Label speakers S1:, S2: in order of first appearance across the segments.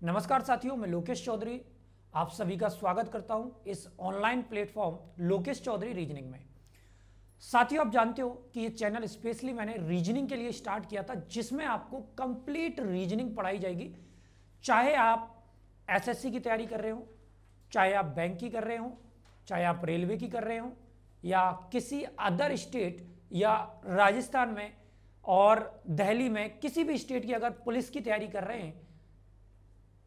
S1: नमस्कार साथियों, मैं लोकेश चौधरी आप सभी का स्वागत करता हूं इस online platform Lokesh Chaudhary reasoning में। साथियों, आप जानते हो कि ये चैनल स्पेशली मैंने रीजनिंग के लिए स्टार्ट किया था, जिसमें आपको कंप्लीट रीजनिंग पढ़ाई जाएगी। चाहे आप एसएससी की तैयारी कर रहे हो, चाहे आप बैंक की कर रहे हो, चाहे आप रेलवे की कर रहे हो, या किसी अदर स्टेट या राजस्थान में और दिल्ली में किसी भी स्टेट की अगर पुलिस की तैयारी कर रहे हैं,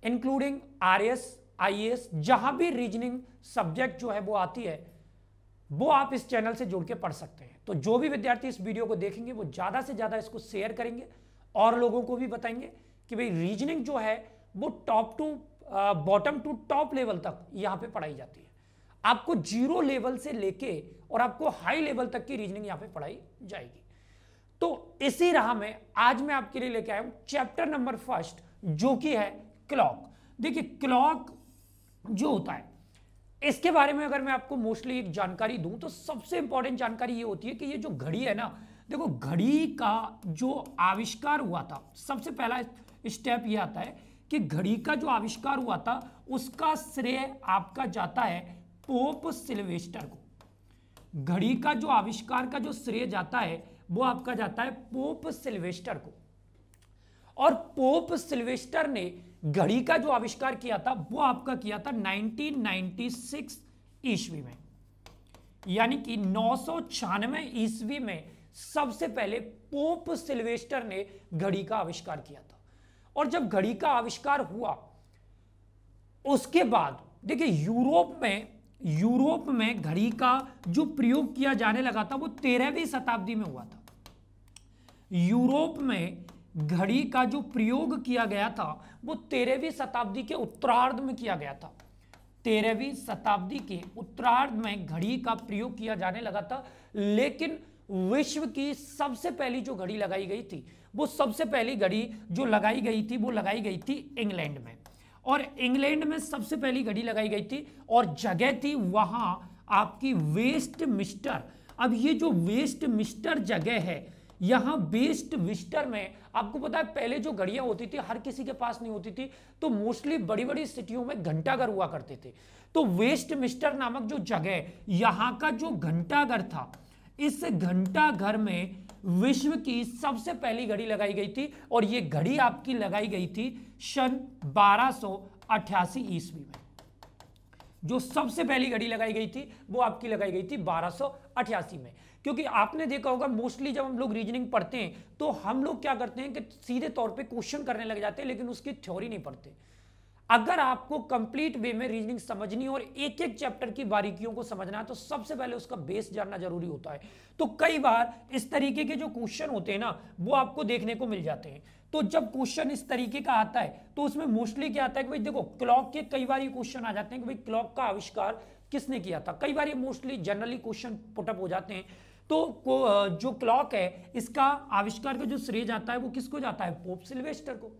S1: इंक्लूडिंग आरएस, आईएएस, जहां भी रीजनिंग सब्जेक्ट जो है वो आती है, वो आप इस चैनल से जुड़ के पढ़ सकते हैं। तो जो भी विद्यार्थी इस वीडियो को देखेंगे वो ज्यादा से ज्यादा इसको शेयर करेंगे और लोगों को भी बताएंगे कि भाई रीजनिंग जो है वो top to bottom to top level तक यहां पे पढ़ाई जाती है। आपको जीरो लेवल से लेके और आपको हाई लेवल तक की रीजनिंग यहां पे पढ़ाई जाएगी। तो इसी राह में आज मैं आपके लिए लेके आया हूं चैप्टर नंबर फर्स्ट, जो कि है क्लॉक। देखिए, क्लॉक जो होता है, इसके बारे में अगर मैं आपको मोस्टली एक जानकारी दूं तो सबसे इंपॉर्टेंट जानकारी ये होती है कि ये जो घड़ी है ना, देखो घड़ी का जो आविष्कार हुआ था, सबसे पहला स्टेप ये आता है कि घड़ी का जो आविष्कार हुआ था उसका श्रेय आपका जाता है पोप सिल्वेस्टर को। घड़ी का जो आविष्कार का जो श्रेय जाता है वो आपका जाता है पोप सिल्वेस्टर को। और पोप सिल्वेस्टर ने घड़ी का जो आविष्कार किया था वो आपका किया था 1996 ईस्वी में, यानी कि 996 ईस्वी में सबसे पहले पोप सिल्वेस्टर ने घड़ी का आविष्कार किया था। और जब घड़ी का आविष्कार हुआ उसके बाद देखिए यूरोप में घड़ी का जो प्रयोग किया जाने लगा था वो 13वीं शताब्दी में हुआ था। यूरोप में घड़ी का जो प्रयोग किया गया था वो 13वीं शताब्दी के उत्तरार्ध में किया गया था। 13वीं शताब्दी के उत्तरार्ध में घड़ी का प्रयोग किया जाने लगा था। लेकिन विश्व की सबसे पहली जो घड़ी लगाई गई थी, वो सबसे पहली घड़ी जो लगाई गई थी वो लगाई गई थी इंग्लैंड में। और इंग्लैंड में सबसे पहली घड़ी लगाई गई थी और जगह थी वहां आपकी वेस्टमिंस्टर। अब ये जो वेस्टमिंस्टर जगह है, यहां वेस्टमिंस्टर में आपको पता है पहले जो घड़ियां होती थी हर किसी के पास नहीं होती थी, तो मोस्टली बड़ी बड़ी सिटियों में घंटाघर हुआ करते थे। तो वेस्टमिंस्टर नामक जो जगह, यहां का जो घंटाघर था, इस घंटाघर में विश्व की सबसे पहली घड़ी लगाई गई थी। और ये घड़ी आपकी लगाई गई थी सन 1288 ईस्वी में। जो सबसे पहली घड़ी लगाई गई थी वो आपकी लगाई गई थी 1288 में। क्योंकि आपने देखा होगा मोस्टली जब हम लोग रीजनिंग पढ़ते हैं तो हम लोग क्या करते हैं कि सीधे तौर पे क्वेश्चन करने लग जाते हैं, लेकिन उसकी थ्योरी नहीं पढ़ते। अगर आपको कंप्लीट वे में रीजनिंग समझनी और एक एक चैप्टर की बारीकियों को समझना है तो सबसे पहले उसका बेस जानना जरूरी होता है। तो कई बार इस तरीके के जो क्वेश्चन होते हैं ना, वो आपको देखने को मिल जाते हैं। तो जब क्वेश्चन इस तरीके का आता है तो उसमें मोस्टली क्या आता है कि भाई देखो, क्लॉक के कई बार ये क्वेश्चन आ जाते हैं कि भाई क्लॉक का आविष्कार किसने किया था। कई बार ये मोस्टली जनरली क्वेश्चन पुटअप हो जाते हैं। तो जो क्लॉक है इसका आविष्कार का जो श्रेय जाता है वो किसको जाता है? पोप सिल्वेस्टर को।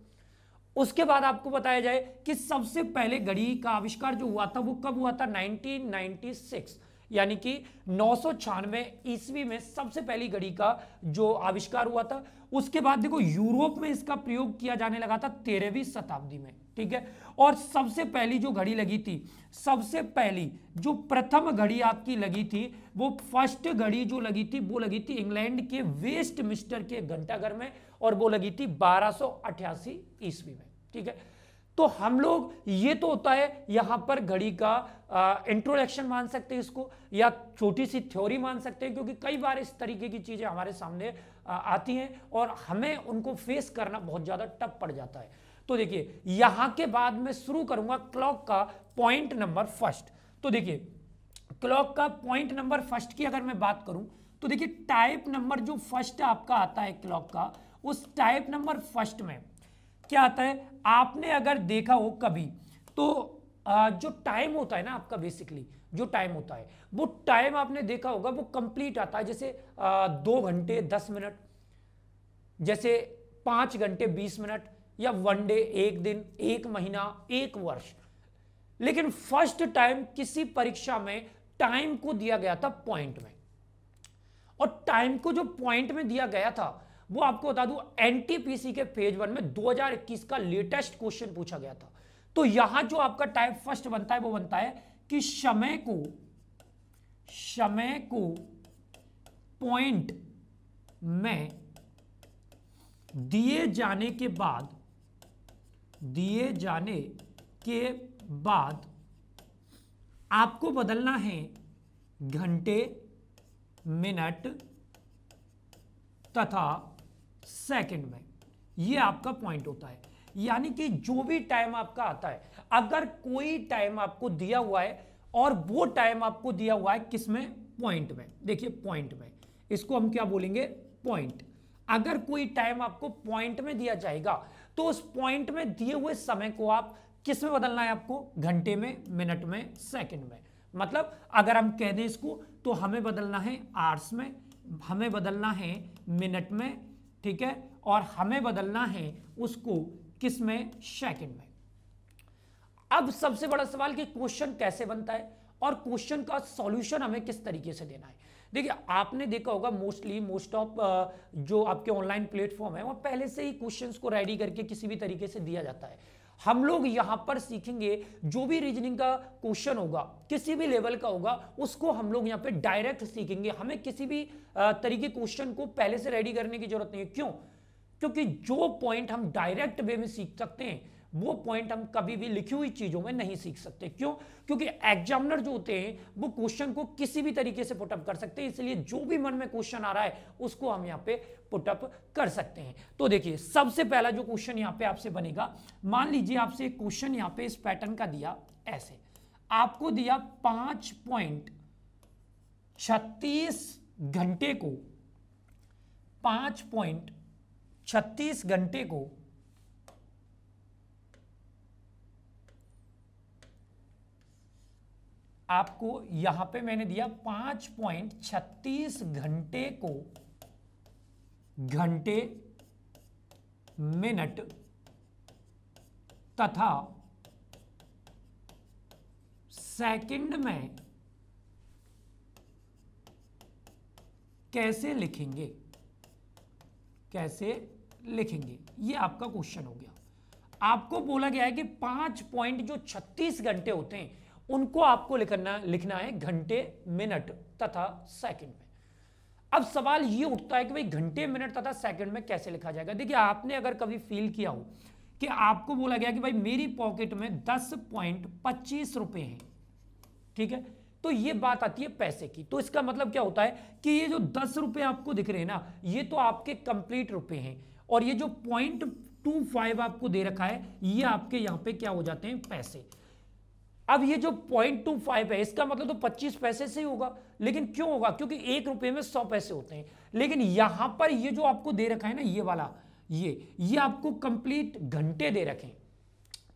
S1: उसके बाद आपको बताया जाए कि सबसे पहले घड़ी का आविष्कार जो हुआ था वो कब हुआ था? 1996, यानी कि 996 ईस्वी में सबसे पहली घड़ी का जो आविष्कार हुआ था। उसके बाद देखो यूरोप में इसका प्रयोग किया जाने लगा था 13वीं शताब्दी में, ठीक है। और सबसे पहली जो घड़ी लगी थी, सबसे पहली जो प्रथम घड़ी आपकी लगी थी, वो फर्स्ट घड़ी जो लगी थी वो लगी थी इंग्लैंड के वेस्टमिंस्टर के घंटाघर में, और वो लगी थी 1288 ईस्वी में, ठीक है। तो हम लोग, ये तो होता है यहां पर घड़ी का इंट्रोडक्शन मान सकते हैं इसको, या छोटी सी थ्योरी मान सकते हैं, क्योंकि कई बार इस तरीके की चीजें हमारे सामने आती हैं और हमें उनको फेस करना बहुत ज्यादा टफ पड़ जाता है। तो देखिए, यहां के बाद मैं शुरू करूंगा क्लॉक का पॉइंट नंबर फर्स्ट। तो देखिए, क्लॉक का पॉइंट नंबर फर्स्ट की अगर मैं बात करूं तो देखिए, टाइप नंबर जो फर्स्ट आपका आता है क्लॉक का, उस टाइप नंबर फर्स्ट में क्या आता है? आपने अगर देखा हो कभी तो जो टाइम होता है ना आपका, बेसिकली जो टाइम होता है वो टाइम आपने देखा होगा वो कंप्लीट आता है। जैसे 2 घंटे 10 मिनट, जैसे 5 घंटे 20 मिनट, या 1 डे 1 दिन, 1 महीना, 1 वर्ष। लेकिन फर्स्ट टाइम किसी परीक्षा में टाइम को दिया गया था पॉइंट में, और टाइम को जो पॉइंट में दिया गया था वो आपको बता दूं एनटीपीसी के फेज 1 में 2021 का लेटेस्ट क्वेश्चन पूछा गया था। तो यहां जो आपका टाइप फर्स्ट बनता है वो बनता है कि समय को पॉइंट में दिए जाने के बाद आपको बदलना है घंटे, मिनट तथा सेकंड में। यह आपका पॉइंट होता है। यानी कि जो भी टाइम आपका आता है, अगर कोई टाइम आपको दिया हुआ है और वो टाइम आपको दिया हुआ है किसमें, पॉइंट में। देखिए पॉइंट में, इसको हम क्या बोलेंगे, पॉइंट। अगर कोई टाइम आपको पॉइंट में दिया जाएगा तो उस पॉइंट में दिए हुए समय को आप किस में बदलना है, आपको घंटे में, मिनट में, सेकंड में। मतलब अगर हम कह दें इसको तो हमें बदलना है आवर्स में, हमें बदलना है मिनट में, ठीक है, और हमें बदलना है उसको किस में, सेकंड में। अब सबसे बड़ा सवाल कि क्वेश्चन कैसे बनता है और क्वेश्चन का सॉल्यूशन हमें किस तरीके से देना है। देखिए आपने देखा होगा मोस्ट ऑफ जो आपके ऑनलाइन प्लेटफॉर्म है वो पहले से ही क्वेश्चंस को रेडी करके किसी भी तरीके से दिया जाता है। हम लोग यहां पर सीखेंगे जो भी रीजनिंग का क्वेश्चन होगा, किसी भी लेवल का होगा, उसको हम लोग यहां पे डायरेक्ट सीखेंगे। हमें किसी भी तरीके क्वेश्चन को पहले से रेडी करने की जरूरत नहीं है। क्यों? क्योंकि जो पॉइंट हम डायरेक्ट वे में सीख सकते हैं वो पॉइंट हम कभी भी लिखी हुई चीजों में नहीं सीख सकते। क्यों? क्योंकि एग्जामिनर जो होते हैं वो क्वेश्चन को किसी भी तरीके से पुटअप कर सकते हैं, इसलिए जो भी मन में क्वेश्चन आ रहा है उसको हम यहाँ पे पुटअप कर सकते हैं। तो देखिए सबसे पहला जो क्वेश्चन यहाँ पे आपसे बनेगा, मान लीजिए आपसे एक क्वेश्चन यहाँ पे इस पैटर्न का दिया, ऐसे आपको दिया 5.36 घंटे को 5.36 घंटे को आपको यहां पे मैंने दिया 5.36 घंटे को घंटे, मिनट तथा सेकंड में कैसे लिखेंगे, ये आपका क्वेश्चन हो गया। आपको बोला गया है कि 5.36 घंटे होते हैं उनको आपको लिखना है घंटे, मिनट तथा सेकंड में। अब सवाल ये उठता है कि भाई घंटे, मिनट तथा सेकंड में कैसे लिखा जाएगा। देखिए आपने अगर कभी फील किया हो कि आपको बोला गया कि भाई मेरी पॉकेट में 10.25 रुपए हैं, ठीक है, तो ये बात आती है पैसे की। तो इसका मतलब क्या होता है कि ये जो 10 रुपए आपको दिख रहे हैं ना, ये तो आपके कंप्लीट रुपए हैं, और ये जो 0.25 आपको दे रखा है ये आपके यहां पे क्या हो जाते हैं, पैसे। अब ये जो 0.25 है इसका मतलब तो 25 पैसे से ही होगा, लेकिन क्यों होगा, क्योंकि 1 रुपए में 100 पैसे होते हैं। लेकिन यहां पर ये जो आपको दे रखा है ना, ये वाला, ये आपको कंप्लीट घंटे दे रखे हैं,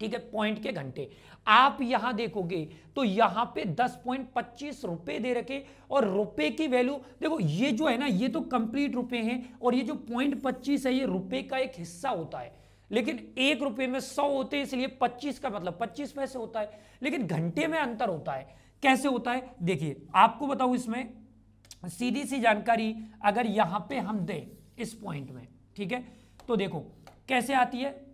S1: ठीक है, पॉइंट के घंटे। आप यहां देखोगे तो यहां पे 10.25 रुपए दे रखे, और रुपए की वैल्यू देखो, ये जो है ना ये तो कंप्लीट रुपए हैं, और ये जो 0.25 है ये रुपए का एक हिस्सा होता है। लेकिन 1 रुपए में 100 होते हैं, इसलिए 25 का मतलब 25 पैसे होता है। लेकिन घंटे में अंतर होता है। कैसे होता है, देखिए आपको बताऊं, इसमें सीधी सी जानकारी अगर यहां पे हम दें इस पॉइंट में, ठीक है, तो देखो कैसे आती है।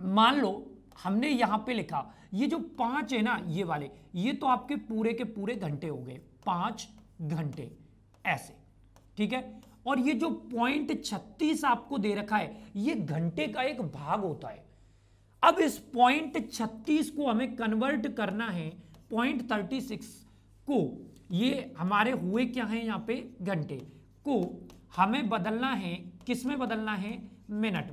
S1: मान लो हमने यहां पे लिखा, ये जो 5 है ना, ये वाले, ये तो आपके पूरे के पूरे घंटे हो गए, 5 घंटे ऐसे, ठीक है। और ये जो 0.36 आपको दे रखा है ये घंटे का एक भाग होता है। अब इस 0.36 को हमें कन्वर्ट करना है 0.36 को, ये हमारे हुए क्या है यहाँ पे, घंटे को हमें बदलना है, किस में बदलना है, मिनट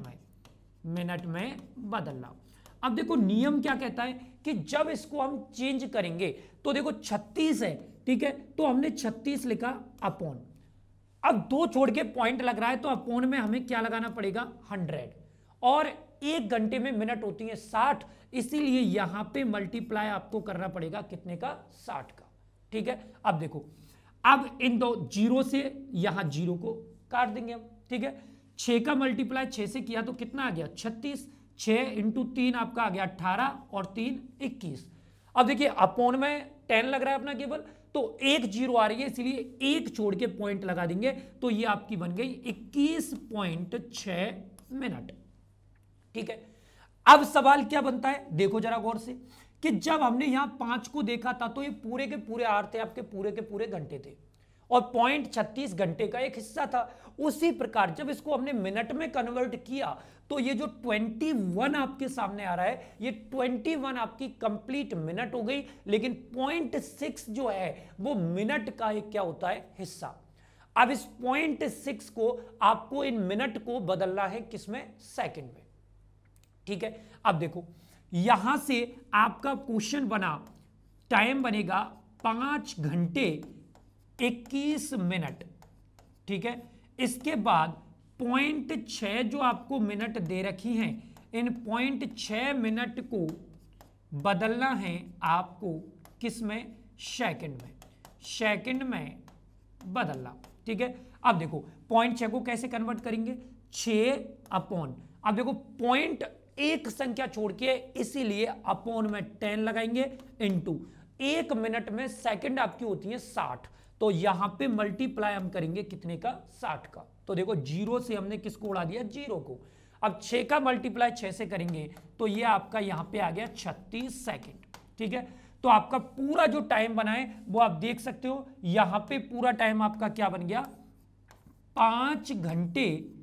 S1: में बदलना। अब देखो नियम क्या कहता है कि जब इसको हम चेंज करेंगे तो देखो 36 है, ठीक है, तो हमने 36 लिखा अपॉन, अब 2 छोड़ के पॉइंट लग रहा है तो अपॉन में हमें क्या लगाना पड़ेगा, 100, और 1 घंटे में मिनट होती है 60, इसीलिए यहां पे मल्टीप्लाई आपको करना पड़ेगा कितने का, 60 का, ठीक है। अब देखो, अब इन दो जीरो से यहां जीरो को काट देंगे हम, ठीक है। 6 का मल्टीप्लाई 6 से किया तो कितना आ गया, 36, 6 × 3 आपका आ गया 18, और 3 21। अब देखिए अपॉन में 10 लग रहा है अपना केवल, तो एक जीरो आ रही है, इसलिए एक छोड़ के पॉइंट लगा देंगे, तो ये आपकी बन गई 21.6 मिनट। ठीक है, अब सवाल क्या बनता है, देखो जरा गौर से, कि जब हमने यहां 5 को देखा था तो ये पूरे के पूरे आर थे, आपके पूरे के पूरे घंटे थे, और 0.36 घंटे का एक हिस्सा था। उसी प्रकार जब इसको हमने मिनट में कन्वर्ट किया तो ये जो 21 आपके सामने आ रहा है, ये 21 आपकी कंप्लीट मिनट हो गई, लेकिन 0.6 जो है वो मिनट का एक क्या होता है, हिस्सा। अब इस 0.6 को आपको इन मिनट को बदलना है किसमें, सेकंड में। ठीक है, अब देखो यहां से आपका क्वेश्चन बना, टाइम बनेगा 5 घंटे 21 मिनट। ठीक है, इसके बाद 0.6 जो आपको मिनट दे रखी हैं, इन 0.6 मिनट को बदलना है आपको किसमें, सेकंड में, सेकंड में बदलना। ठीक है, अब देखो 0.6 को कैसे कन्वर्ट करेंगे, 6 अपॉन, अब देखो पॉइंट एक संख्या छोड़ के, इसीलिए अपॉन में 10 लगाएंगे, इनटू 1 मिनट में सेकंड आपकी होती है 60, तो यहां पे मल्टीप्लाई हम करेंगे कितने का, 60 का। तो देखो जीरो से हमने किसको उड़ा दिया, जीरो को। अब 6 का मल्टीप्लाई 6 से करेंगे तो ये आपका यहां पे आ गया 36 सेकंड। ठीक है, तो आपका पूरा जो टाइम बना है वो आप देख सकते हो, यहां पे पूरा टाइम आपका क्या बन गया, 5 घंटे,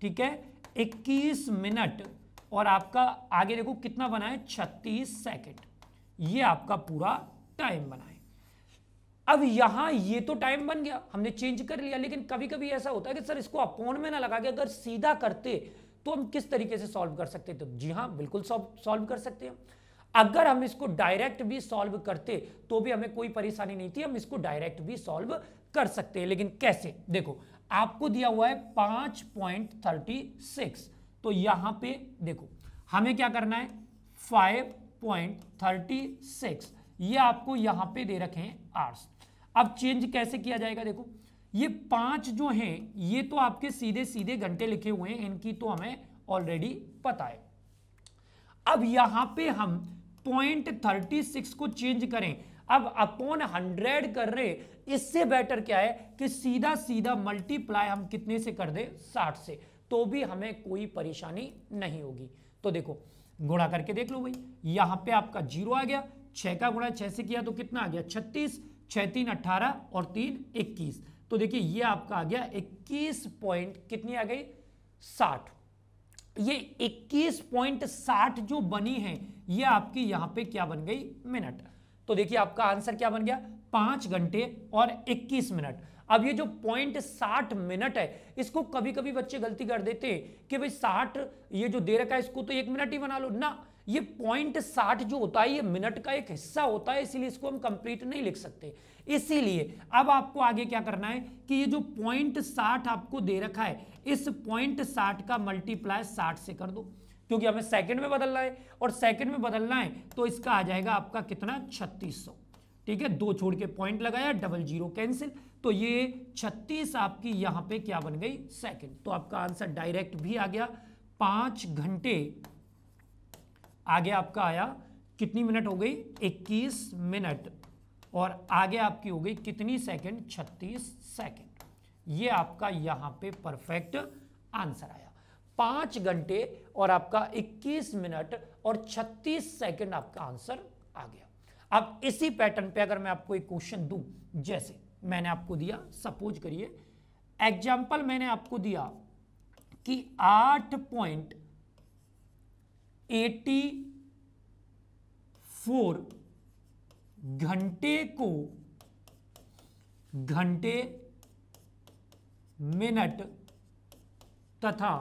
S1: ठीक है, 21 मिनट, और आपका आगे देखो कितना बना है, 36 सेकंड। ये आपका पूरा टाइम बना है। अब यहां ये तो टाइम बन गया, हमने चेंज कर लिया, लेकिन कभी कभी ऐसा होता है कि सर इसको अपॉन में ना लगा के अगर सीधा करते तो हम किस तरीके से सॉल्व कर सकते थे। जी हां, बिल्कुल सॉल्व कर सकते हैं। अगर हम इसको डायरेक्ट भी सॉल्व करते तो भी हमें कोई परेशानी नहीं थी, हम इसको डायरेक्ट भी सॉल्व कर सकते हैं। लेकिन कैसे, देखो आपको दिया हुआ है 5.36, तो यहां पे देखो हमें क्या करना है, 5.36, ये आपको यहां पे दे रखे हैं आवर्स। अब चेंज कैसे किया जाएगा, देखो ये 5 जो हैं ये तो आपके सीधे सीधे घंटे लिखे हुए हैं, इनकी तो हमें ऑलरेडी पता है। अब यहां पे हम 0.36 को चेंज करें, अब अपॉन 100 कर रहे, इससे बेटर क्या है कि सीधा सीधा मल्टीप्लाई हम कितने से कर दे, 60 से, तो भी हमें कोई परेशानी नहीं होगी। तो देखो गुणा करके देख लो भाई, यहां पे आपका 0 आ गया, 6 का गुणा 6 से किया तो कितना आ गया, 36, 6 3 18 और 3 21, तो देखिए ये आपका आ गया 21 पॉइंट कितनी आ गई, 60। ये 21.60 जो बनी है ये आपकी यहां पे क्या बन गई, मिनट। तो देखिए आपका आंसर क्या बन गया, 5 घंटे और 21 मिनट। अब ये जो 0.60 मिनट है, इसको कभी कभी बच्चे गलती कर देते हैं कि भाई 60 ये जो दे रखा है इसको तो 1 मिनट ही बना लो ना, ये 0.60 जो होता है ये मिनट का एक हिस्सा होता है, इसीलिए इसको हम कंप्लीट नहीं लिख सकते। इसीलिए अब आपको आगे क्या करना है कि ये जो 0.60 आपको दे रखा है, इस 0.60 का मल्टीप्लाई 60 से कर दो, क्योंकि हमें सेकंड में बदलना है, और सेकंड में बदलना है तो इसका आ जाएगा आपका कितना, 3600। ठीक है, 2 छोड़ के पॉइंट लगाया, डबल जीरो कैंसिल, तो ये 36 आपकी यहां पे क्या बन गई, सेकंड। तो आपका आंसर डायरेक्ट भी आ गया, 5 घंटे आगे आपका आया कितनी मिनट हो गई, 21 मिनट, और आगे आपकी हो गई कितनी सेकंड, 36 सेकंड। ये आपका यहां पे परफेक्ट आंसर आया, 5 घंटे और आपका 21 मिनट और 36 सेकंड आपका आंसर आ गया। अब इसी पैटर्न पे अगर मैं आपको एक क्वेश्चन दूं, जैसे मैंने आपको दिया, सपोज करिए एग्जाम्पल मैंने आपको दिया कि 8.84 घंटे को घंटे, मिनट तथा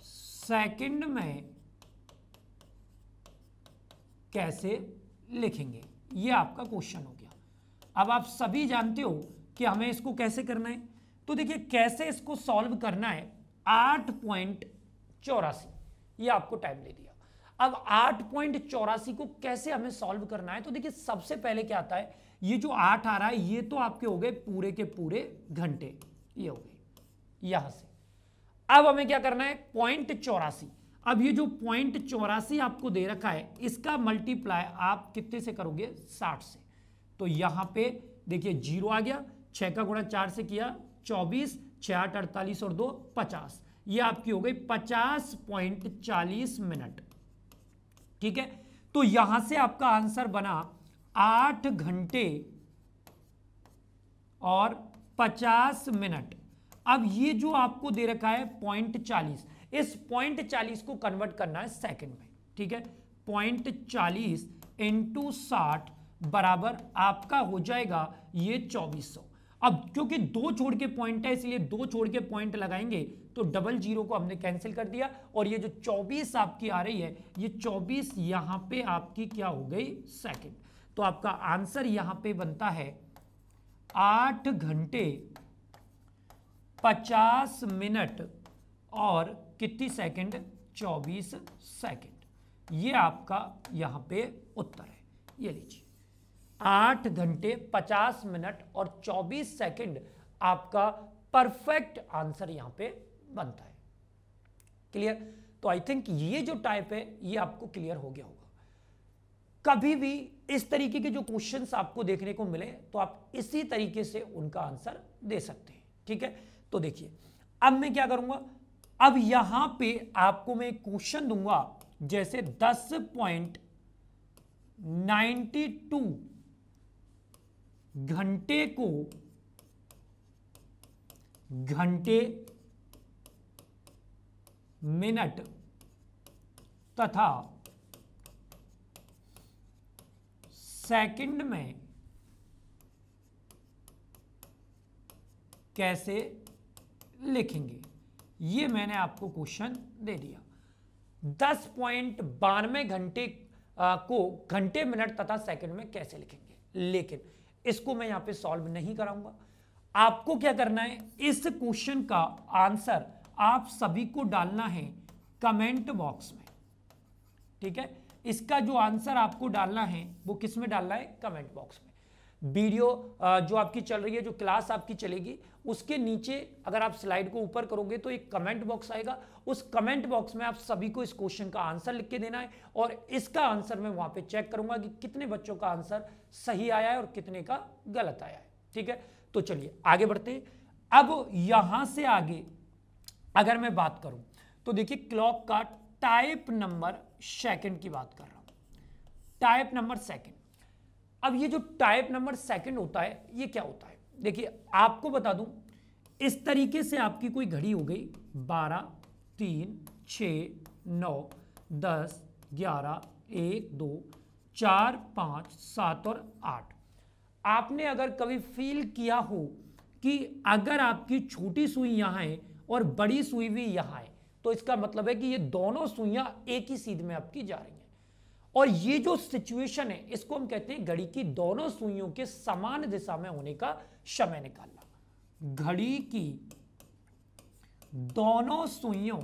S1: सेकंड में कैसे लिखेंगे, ये आपका क्वेश्चन हो गया। अब आप सभी जानते हो कि हमें इसको कैसे करना है, तो देखिए कैसे इसको सॉल्व करना है। 8.84 ये आपको टाइम दे दिया। अब 8.84 को कैसे हमें सॉल्व करना है, तो देखिए सबसे पहले क्या आता है, ये जो 8 आ रहा है ये तो आपके हो गए पूरे के पूरे घंटे, ये हो गए यहां से। अब हमें क्या करना है, 0.84, अब ये जो 0.84 आपको दे रखा है, इसका मल्टीप्लाई आप कितने से करोगे? 60 से। तो यहां पे देखिए 0 आ गया, 6 का गुणा 4 से किया 24, 6 8 48 और 2 50, ये आपकी हो गई 50.40 मिनट। ठीक है, तो यहां से आपका आंसर बना 8 घंटे और 50 मिनट। अब ये जो आपको दे रखा है 0.40, इस 0.40 को कन्वर्ट करना है सेकंड में। ठीक है, 0.40 इंटू 60 बराबर आपका हो जाएगा ये 2400। अब क्योंकि 2 छोड़ के पॉइंट है, इसलिए 2 छोड़ के पॉइंट लगाएंगे, तो डबल जीरो को हमने कैंसिल कर दिया, और ये जो 24 आपकी आ रही है, ये 24 यहां पे आपकी क्या हो गई? सेकंड। तो आपका आंसर यहां पे बनता है 8 घंटे 50 मिनट और कितनी सेकंड? 24 सेकंड। ये आपका यहां पे उत्तर है। ये लीजिए, 8 घंटे 50 मिनट और 24 सेकंड आपका परफेक्ट आंसर यहां पे बनता है। क्लियर? तो आई थिंक ये जो टाइप है ये आपको क्लियर हो गया होगा। कभी भी इस तरीके के जो क्वेश्चंस आपको देखने को मिले तो आप इसी तरीके से उनका आंसर दे सकते हैं। ठीक है, तो देखिए अब मैं क्या करूंगा, अब यहां पे आपको मैं क्वेश्चन दूंगा, जैसे 10.92 घंटे को घंटे, मिनट तथा सेकंड में कैसे लिखेंगे, ये मैंने आपको क्वेश्चन दे दिया। 10.92 घंटे को घंटे, मिनट तथा सेकंड में कैसे लिखेंगे, लेकिन इसको मैं यहां पे सॉल्व नहीं कराऊंगा। आपको क्या करना है, इस क्वेश्चन का आंसर आप सभी को डालना है कमेंट बॉक्स में। ठीक है, इसका जो आंसर आपको डालना है वो किस में डालना है? कमेंट बॉक्स में। वीडियो जो आपकी चल रही है, जो क्लास आपकी चलेगी, उसके नीचे अगर आप स्लाइड को ऊपर करोगे तो एक कमेंट बॉक्स आएगा। उस कमेंट बॉक्स में आप सभी को इस क्वेश्चन का आंसर लिख के देना है, और इसका आंसर मैं वहां पे चेक करूंगा कि कितने बच्चों का आंसर सही आया है और कितने का गलत आया है। ठीक है, तो चलिए आगे बढ़ते हैं। अब यहां से आगे अगर मैं बात करूं तो देखिए, क्लॉक का टाइप नंबर सेकंड की बात कर रहा हूं, टाइप नंबर सेकंड। अब ये जो टाइप नंबर सेकंड होता है, ये क्या होता है? देखिए आपको बता दूं, इस तरीके से आपकी कोई घड़ी हो गई 12, 3, 6, 9, 10, 11, 1, 2, 4, 5, 7 और 8। आपने अगर कभी फील किया हो कि अगर आपकी छोटी सुई यहां है और बड़ी सुई भी यहां है, तो इसका मतलब है कि ये दोनों सुइयां एक ही सीध में आपकी जा रही हैं। और ये जो सिचुएशन है, इसको हम कहते हैं घड़ी की दोनों सुइयों के समान दिशा में होने का समय निकालना। घड़ी की दोनों सुइयों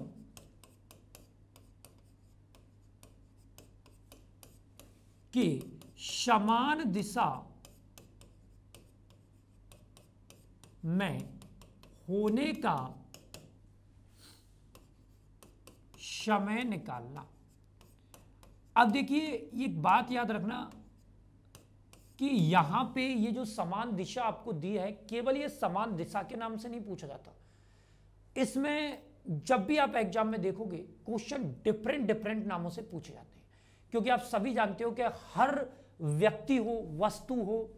S1: की समान दिशा में होने का समय निकालना। अब देखिए, ये बात याद रखना कि यहां पे ये जो समान दिशा आपको दी है, केवल ये समान दिशा के नाम से नहीं पूछा जाता। इसमें जब भी आप एग्जाम में देखोगे, क्वेश्चन डिफरेंट डिफरेंट नामों से पूछे जाते हैं, क्योंकि आप सभी जानते हो कि हर व्यक्ति हो, वस्तु हो,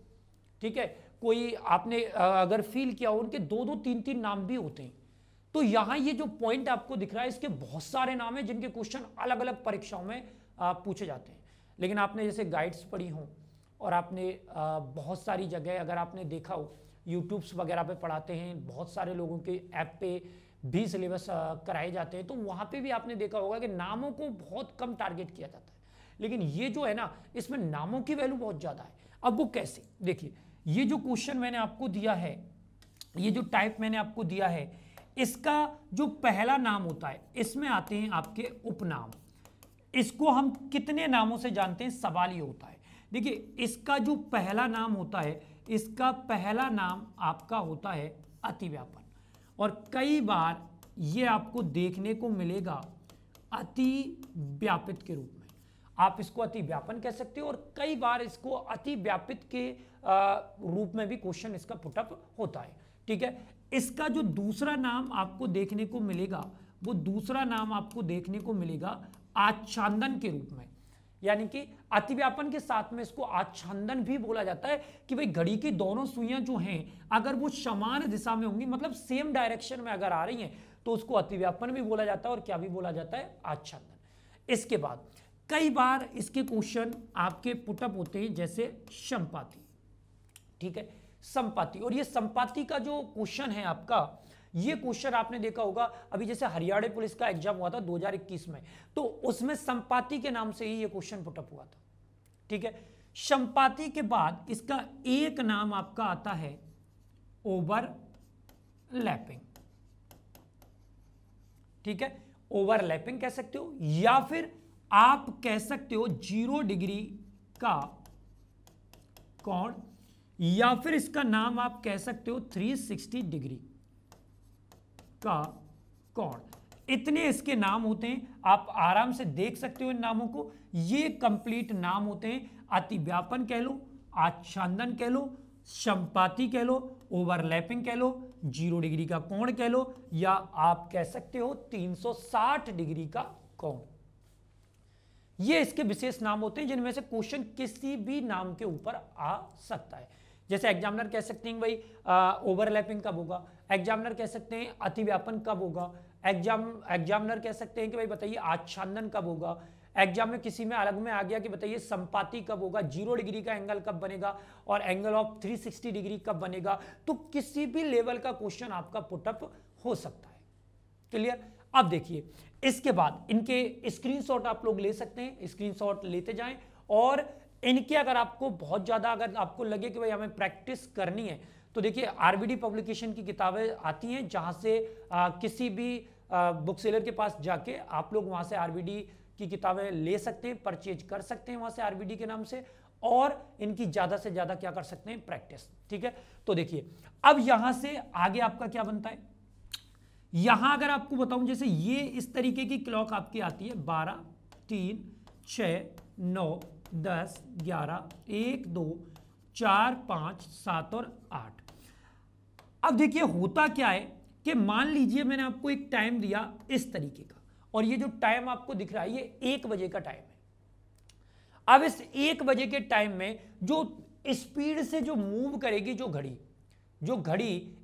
S1: ठीक है, कोई आपने अगर फील किया हो, उनके 2-2, 3-3 नाम भी होते हैं। तो यहां ये जो पॉइंट आपको दिख रहा है, इसके बहुत सारे नाम हैं जिनके क्वेश्चन अलग अलग परीक्षाओं में पूछे जाते हैं। लेकिन आपने जैसे गाइड्स पढ़ी हो, और आपने बहुत सारी जगह अगर आपने देखा हो, यूट्यूब्स वगैरह पे पढ़ाते हैं, बहुत सारे लोगों के ऐप पे भी सिलेबस कराए जाते हैं, तो वहाँ पे भी आपने देखा होगा कि नामों को बहुत कम टारगेट किया जाता है। लेकिन ये जो है ना, इसमें नामों की वैल्यू बहुत ज़्यादा है। अब वो कैसे? देखिए, ये जो क्वेश्चन मैंने आपको दिया है, ये जो टाइप मैंने आपको दिया है, इसका जो पहला नाम होता है, इसमें आते हैं आपके उपनाम। इसको हम कितने नामों से जानते हैं? सवाल ये होता है। देखिए, इसका जो पहला नाम होता है, इसका पहला नाम आपका होता है अतिव्यापन, और कई बार ये आपको देखने को मिलेगा अति व्यापित के रूप में। आप इसको अति व्यापन कह सकते हो, और कई बार इसको अति व्यापित के रूप में भी क्वेश्चन इसका पुटअप होता है। ठीक है, इसका जो दूसरा नाम आपको देखने को मिलेगा, वो दूसरा नाम आपको देखने को मिलेगा आच्छादन के रूप में। यानी कि अतिव्यापन के साथ में इसको आच्छादन भी बोला जाता है कि भाई घड़ी की दोनों सुइयां जो हैं अगर वो समान दिशा में होंगी, मतलब सेम डायरेक्शन में अगर आ रही हैं, तो उसको अतिव्यापन भी बोला जाता है और क्या भी बोला जाता है, आच्छादन। इसके बाद कई बार इसके क्वेश्चन आपके पुटअप होते हैं, जैसे संपाति। ठीक है, संपाति, और ये संपाति का जो क्वेश्चन है आपका, ये क्वेश्चन आपने देखा होगा अभी जैसे हरियाणा पुलिस का एग्जाम हुआ था 2021 में, तो उसमें संपाति के नाम से ही ये क्वेश्चन पुटअप हुआ था। ठीक है, संपाति के बाद इसका एक नाम आपका आता है ओवरलैपिंग। ठीक है, ओवरलैपिंग कह सकते हो, या फिर आप कह सकते हो 0 डिग्री का कोण, या फिर इसका नाम आप कह सकते हो 360 डिग्री का कोण। इतने इसके नाम होते हैं, आप आराम से देख सकते हो इन नामों को। ये कंप्लीट नाम होते हैं, अतिव्यापन कह लो, आच्छादन कह लो, संपाति कह लो, ओवरलैपिंग कह लो, 0 डिग्री का कोण कह लो, या आप कह सकते हो 360 डिग्री का कोण। ये इसके विशेष नाम होते हैं, जिनमें से क्वेश्चन किसी भी नाम के ऊपर आ सकता है। जैसे एग्जामिनर कह सकते हैं भाई ओवरलैपिंग कब होगा, एग्जामिनर कह सकते हैं अतिव्यापन कब होगा, एग्जामिनर कह सकते हैं कि भाई बताइए आच्छादन कब होगा, एग्जाम में किसी में अलग में आ गया कि बताइए संपाति कब होगा, 0 डिग्री का एंगल कब बनेगा, और एंगल ऑफ 360 डिग्री कब बनेगा। तो किसी भी लेवल का क्वेश्चन आपका पुटअप हो सकता है। क्लियर? अब देखिए, इसके बाद इनके स्क्रीनशॉट आप लोग ले सकते हैं, स्क्रीनशॉट लेते जाएं, और इनके अगर आपको बहुत ज्यादा अगर आपको लगे कि भाई हमें प्रैक्टिस करनी है, तो देखिए आरबीडी पब्लिकेशन की किताबें आती हैं, जहां से किसी भी बुक सेलर के पास जाके आप लोग वहां से आरबीडी की किताबें ले सकते हैं, परचेज कर सकते हैं वहां से आरबीडी के नाम से, और इनकी ज्यादा से ज्यादा क्या कर सकते हैं, प्रैक्टिस। ठीक है, तो देखिए अब यहां से आगे आपका क्या बनता है। यहां अगर आपको बताऊं, जैसे ये इस तरीके की क्लॉक आपकी आती है 12, 3, 6, 9, 10, 11, 1, 2, 4, 5, 7 और 8। अब देखिए होता क्या है कि मान लीजिए मैंने आपको एक टाइम दिया इस तरीके का, और ये जो टाइम आपको दिख रहा है ये 1 बजे का टाइम है। अब इस 1 बजे के टाइम में जो स्पीड से जो मूव करेगी जो घड़ी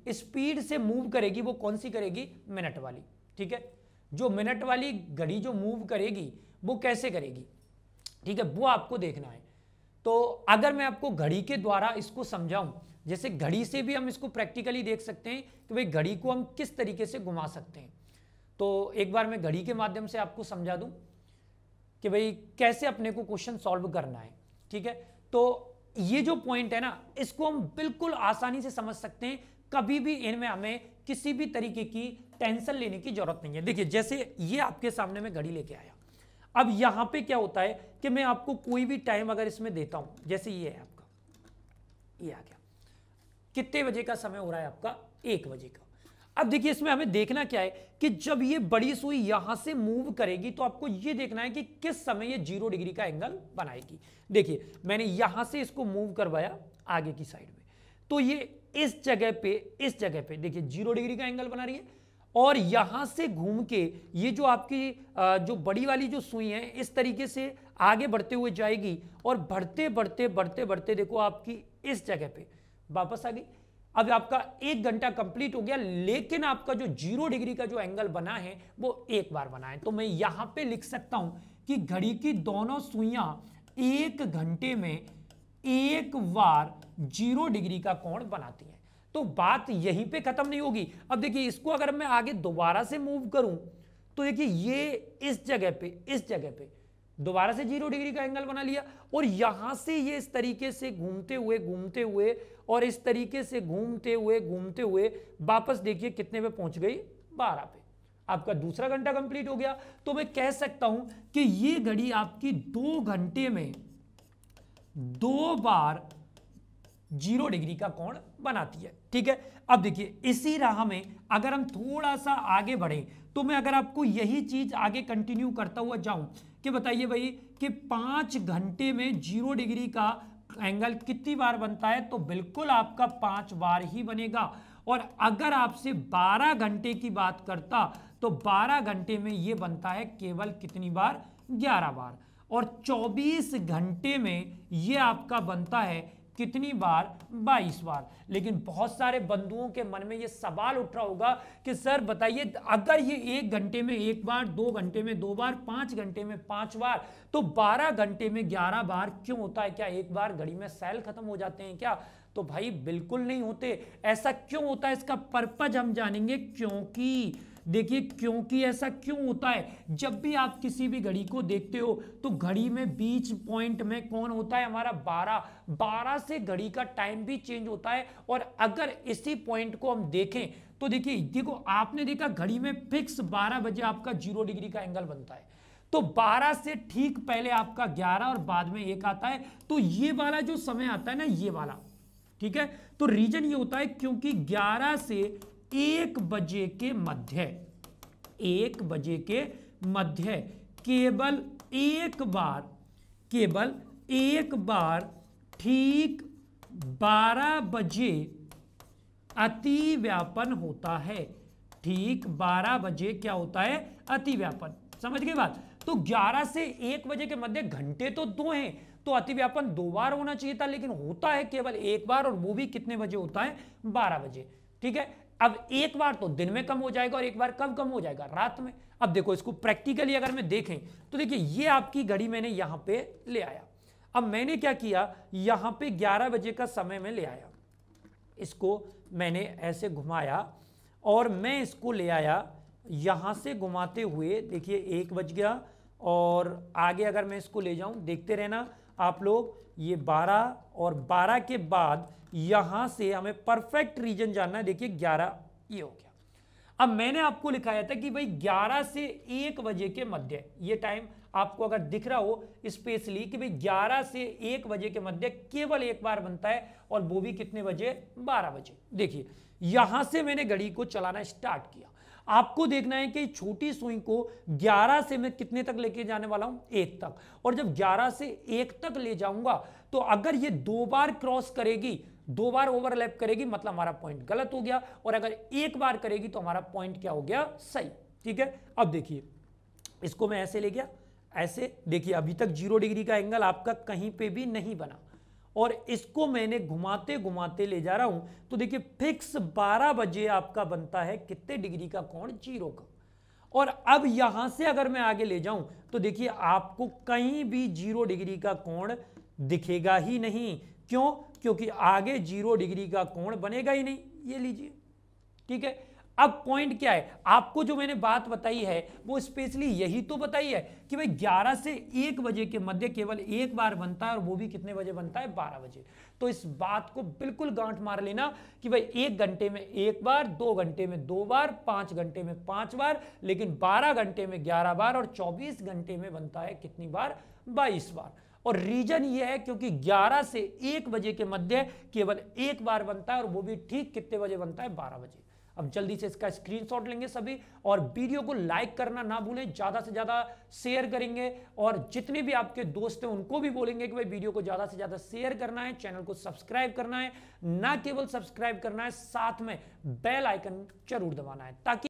S1: स्पीड से मूव करेगी, वो कौन सी करेगी, मिनट वाली। ठीक है, जो मिनट वाली घड़ी जो मूव करेगी वो कैसे करेगी, ठीक है, वो आपको देखना है। तो अगर मैं आपको घड़ी के द्वारा इसको समझाऊं, जैसे घड़ी से भी हम इसको प्रैक्टिकली देख सकते हैं कि भाई घड़ी को हम किस तरीके से घुमा सकते हैं। तो एक बार मैं घड़ी के माध्यम से आपको समझा दूं कि भाई कैसे अपने को क्वेश्चन सॉल्व करना है। ठीक है, तो ये जो पॉइंट है ना, इसको हम बिल्कुल आसानी से समझ सकते हैं, कभी भी इनमें हमें किसी भी तरीके की टेंशन लेने की जरूरत नहीं है। देखिए जैसे ये आपके सामने में घड़ी लेके आया, अब यहां पे क्या होता है कि मैं आपको कोई भी टाइम अगर इसमें देता हूं, जैसे ये है आपका, ये आ गया, कितने बजे का समय हो रहा है आपका, 1 बजे का। अब देखिए इसमें हमें देखना क्या है कि जब ये बड़ी सुई यहां से मूव करेगी, तो आपको ये देखना है कि किस समय ये 0 डिग्री का एंगल बनाएगी। देखिए मैंने यहां से इसको मूव करवाया आगे की साइड में, तो ये इस जगह पे देखिए 0 डिग्री का एंगल बना रही है, और यहां से घूम के ये जो आपकी जो बड़ी वाली जो सुई है इस तरीके से आगे बढ़ते हुए जाएगी, और बढ़ते बढ़ते देखो आपकी इस जगह पे वापस आ गई। अब आपका 1 घंटा कंप्लीट हो गया, लेकिन आपका जो 0 डिग्री का जो एंगल बना है वो एक बार बना है। तो मैं यहां पे लिख सकता हूं कि घड़ी की दोनों सुइयां 1 घंटे में एक बार 0 डिग्री का कोण बनाती हैं। तो बात यहीं पे खत्म नहीं होगी। अब देखिए इसको अगर मैं आगे दोबारा से मूव करूं, तो देखिए ये इस जगह पे दोबारा से 0 डिग्री का एंगल बना लिया, और यहां से ये इस तरीके से घूमते हुए और इस तरीके से घूमते हुए वापस देखिए कितने पे पहुंच गई, 12 पे। आपका दूसरा घंटा कंप्लीट हो गया। तो मैं कह सकता हूं कि ये घड़ी आपकी 2 घंटे में 2 बार 0 डिग्री का कोण बनाती है। ठीक है, अब देखिए इसी राह में अगर हम थोड़ा सा आगे बढ़े तो मैं अगर आपको यही चीज आगे कंटिन्यू करता हुआ जाऊं कि बताइए भाई कि 5 घंटे में 0 डिग्री का एंगल कितनी बार बनता है, तो बिल्कुल आपका 5 बार ही बनेगा। और अगर आपसे 12 घंटे की बात करता तो 12 घंटे में ये बनता है केवल कितनी बार, 11 बार। और 24 घंटे में ये आपका बनता है कितनी बार, 22 बार। लेकिन बहुत सारे बंधुओं के मन में ये सवाल उठ रहा होगा कि सर बताइए अगर ये 1 घंटे में 1 बार, 2 घंटे में 2 बार, 5 घंटे में 5 बार, तो 12 घंटे में 11 बार क्यों होता है? क्या एक बार घड़ी में सेल खत्म हो जाते हैं क्या? तो भाई बिल्कुल नहीं होते। ऐसा क्यों होता है इसका पर्पज हम जानेंगे। क्योंकि देखिए क्योंकि ऐसा क्यों होता है, जब भी आप किसी भी घड़ी को देखते हो तो घड़ी में बीच पॉइंट में कौन होता है, हमारा 12 से घड़ी का टाइम भी चेंज होता है। और अगर इसी पॉइंट को हम देखें तो देखिए देखो आपने देखा घड़ी में फिक्स 12 बजे आपका 0 डिग्री का एंगल बनता है, तो 12 से ठीक पहले आपका 11 और बाद में 1 आता है। तो ये वाला जो समय आता है ना, ये वाला, ठीक है, तो रीजन ये होता है क्योंकि 11 से 1 बजे के मध्य, 1 बजे के मध्य केवल एक बार ठीक 12 बजे अति व्यापन होता है। ठीक 12 बजे क्या होता है, अति व्यापन। समझ गए बात? तो 11 से 1 बजे के मध्य घंटे तो 2 हैं, तो अति व्यापन 2 बार होना चाहिए था, लेकिन होता है केवल 1 बार, और वो भी कितने बजे होता है, 12 बजे। ठीक है, अब 1 बार तो दिन में कम हो जाएगा और 1 बार कब कम हो जाएगा, रात में। अब देखो इसको प्रैक्टिकली अगर मैं देखें तो देखिए ये आपकी घड़ी मैंने यहां पे ले आया। अब मैंने क्या किया, यहां पे 11 बजे का समय में ले आया, इसको मैंने ऐसे घुमाया और मैं इसको ले आया यहां से घुमाते हुए। देखिए 1 बज गया और आगे अगर मैं इसको ले जाऊं, देखते रहना आप लोग, ये 12 और 12 के बाद यहां से हमें परफेक्ट रीजन जानना है। देखिए 11 ये हो गया। अब मैंने आपको लिखाया था कि भाई 11 से 1 बजे के मध्य, ये टाइम आपको अगर दिख रहा हो स्पेशली कि भाई 11 से 1 बजे के मध्य केवल 1 बार बनता है, और वो भी कितने बजे, 12 बजे। देखिए यहां से मैंने घड़ी को चलाना स्टार्ट किया। आपको देखना है कि छोटी सुई को 11 से मैं कितने तक लेके जाने वाला हूं, 1 तक। और जब 11 से 1 तक ले जाऊंगा तो अगर ये 2 बार क्रॉस करेगी, 2 बार ओवरलैप करेगी, मतलब हमारा पॉइंट गलत हो गया, और अगर 1 बार करेगी तो हमारा पॉइंट क्या हो गया, सही। ठीक है, अब देखिए इसको मैं ऐसे ले गया, ऐसे देखिए अभी तक 0 डिग्री का एंगल आपका कहीं पे भी नहीं बना, और इसको मैंने घुमाते घुमाते ले जा रहा हूं तो देखिए फिक्स 12 बजे आपका बनता है कितने डिग्री का कोण, 0 का। और अब यहां से अगर मैं आगे ले जाऊं तो देखिए आपको कहीं भी 0 डिग्री का कोण दिखेगा ही नहीं। क्यों? क्योंकि आगे 0 डिग्री का कोण बनेगा ही नहीं। ये लीजिए, ठीक है। अब पॉइंट क्या है, आपको जो मैंने बात बताई है वो स्पेशली यही तो बताई है कि भाई 11 से 1 बजे के मध्य केवल 1 बार बनता है, और वो भी कितने बजे बनता है, 12 बजे। तो इस बात को बिल्कुल गांठ मार लेना कि भाई 1 घंटे में 1 बार, 2 घंटे में 2 बार, 5 घंटे में 5 बार, लेकिन 12 घंटे में 11 बार, और 24 घंटे में बनता है कितनी बार, 22 बार। और रीजन ये है क्योंकि 11 से 1 बजे के मध्य केवल 1 बार बनता है, और वो भी ठीक कितने बजे बनता है, 12 बजे। अब जल्दी से इसका स्क्रीनशॉट लेंगे सभी, और वीडियो को लाइक करना ना भूलें, ज्यादा से ज्यादा शेयर करेंगे, और जितने भी आपके दोस्त हैं उनको भी बोलेंगे कि भाई वीडियो को ज्यादा से ज्यादा शेयर करना है, चैनल को सब्सक्राइब करना है, ना केवल सब्सक्राइब करना है, साथ में बेल आइकन जरूर दबाना है, ताकि